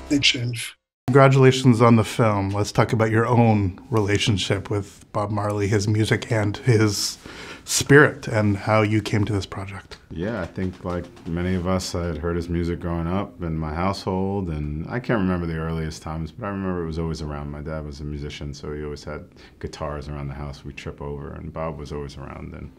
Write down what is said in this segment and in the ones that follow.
they change. Congratulations on the film. Let's talk about your own relationship with Bob Marley, his music and his spirit, and how you came to this project. Yeah, I think like many of us, I had heard his music growing up in my household, and I can't remember the earliest times, but I remember it was always around. My dad was a musician, so he always had guitars around the house we trip over, and Bob was always around. And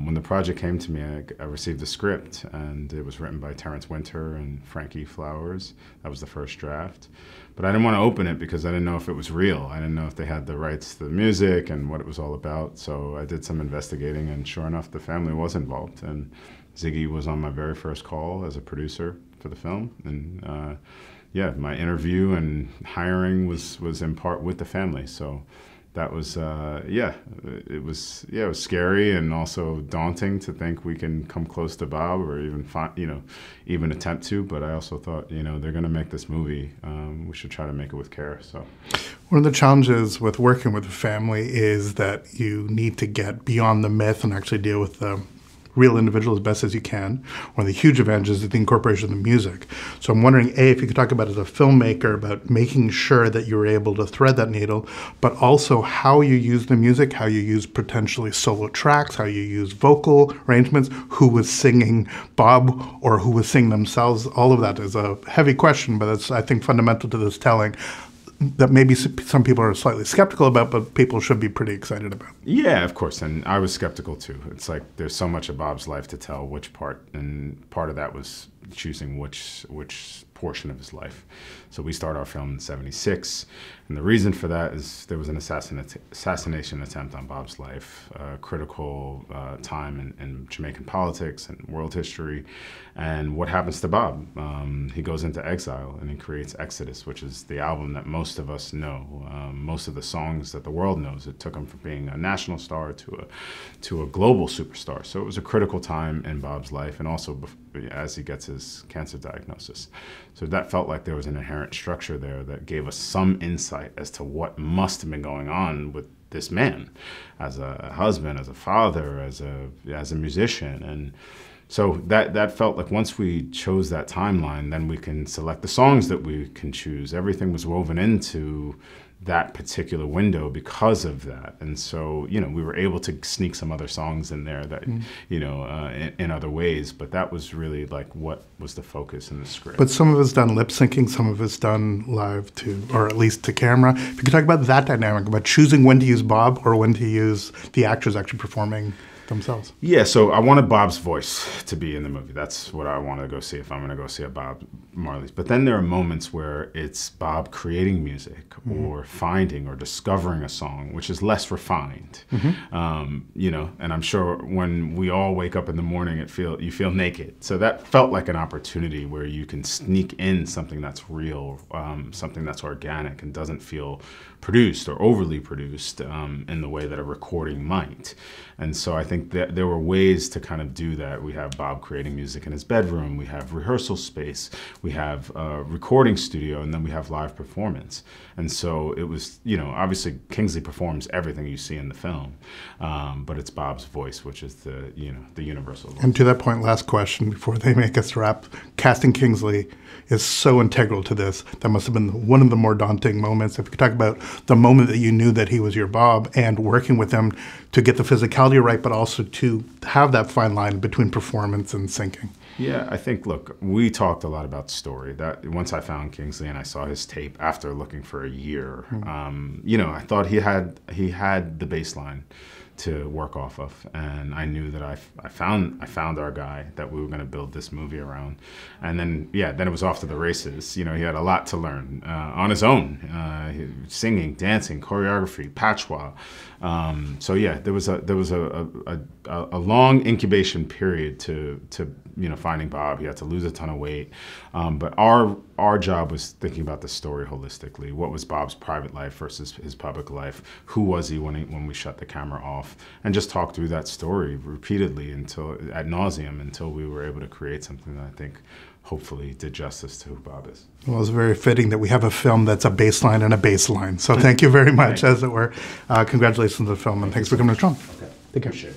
when the project came to me, I received the script, and it was written by Terrence Winter and Frankie Flowers. That was the first draft. But I didn't want to open it because I didn't know if it was real. I didn't know if they had the rights to the music and what it was all about. So I did some investigating, and sure enough, the family was involved. And Ziggy was on my very first call as a producer for the film. And yeah, my interview and hiring was in part with the family. So that was, yeah, it was scary and also daunting to think we can come close to Bob or even even attempt to. But I also thought, they're going to make this movie. We should try to make it with care. So one of the challenges with working with a family is that you need to get beyond the myth and actually deal with the real individual as best as you can. One of the huge advantages is the incorporation of the music. So I'm wondering, A, if you could talk about as a filmmaker about making sure that you were able to thread that needle, but also how you use the music, how you use potentially solo tracks, how you use vocal arrangements, who was singing Bob or who was singing themselves. All of that is a heavy question, but it's, I think, fundamental to this telling that maybe some people are slightly skeptical about, but people should be pretty excited about. Yeah, of course, and I was skeptical too. It's like there's so much of Bob's life to tell which part, and part of that was choosing which portion of his life. So we start our film in '76, and the reason for that is there was an assassination attempt on Bob's life, a critical time in Jamaican politics and world history. And what happens to Bob? He goes into exile, and he creates Exodus, which is the album that most of us know. Most of the songs that the world knows. It took him from being a national star to a global superstar. So it was a critical time in Bob's life, and also as he gets his cancer diagnosis. So that felt like there was an inherent structure there that gave us some insight as to what must have been going on with this man as a husband, as a father, as a musician. And so that felt like once we chose that timeline, then we can select the songs that we can choose. Everything was woven into that particular window because of that. And so, we were able to sneak some other songs in there that, in other ways, but that was really like what was the focus in the script. But some of it's done lip syncing, some of it's done live or at least to camera. If you could talk about that dynamic, about choosing when to use Bob or when to use the actors actually performing themselves. Yeah, so I wanted Bob's voice to be in the movie. That's what I want to go see if I'm going to go see a Bob Marley's. But then there are moments where it's Bob creating music or finding or discovering a song, which is less refined. And I'm sure when we all wake up in the morning, you feel naked. So that felt like an opportunity where you can sneak in something that's real, something that's organic and doesn't feel produced or overly produced in the way that a recording might. And so I think that there were ways to kind of do that. We have Bob creating music in his bedroom, we have rehearsal space, we have a recording studio, and then we have live performance. And so it was, obviously Kingsley performs everything you see in the film, but it's Bob's voice, which is the universal voice. And to that point, last question before they make us wrap. Casting Kingsley is so integral to this. That must have been one of the more daunting moments. If you could talk about the moment that you knew that he was your Bob and working with him to get the physicality right, but also to have that fine line between performance and syncing. Yeah, I think, look, we talked a lot about story. That once I found Kingsley and I saw his tape after looking for a year, I thought he had the baseline to work off of, and I knew that I found our guy that we were going to build this movie around. And then then it was off to the races. He had a lot to learn on his own, singing, dancing, choreography, patois. So yeah, there was a long incubation period to finding Bob. He had to lose a ton of weight, but our job was thinking about the story holistically. What was Bob's private life versus his public life? Who was he when we shut the camera off? And just talk through that story repeatedly ad nauseum until we were able to create something that I think hopefully did justice to who Bob is. Well, it's very fitting that we have a film that's a baseline and a baseline. So thank you very much, as it were. Congratulations on the film, and thanks for coming to Trump. Okay. Take care.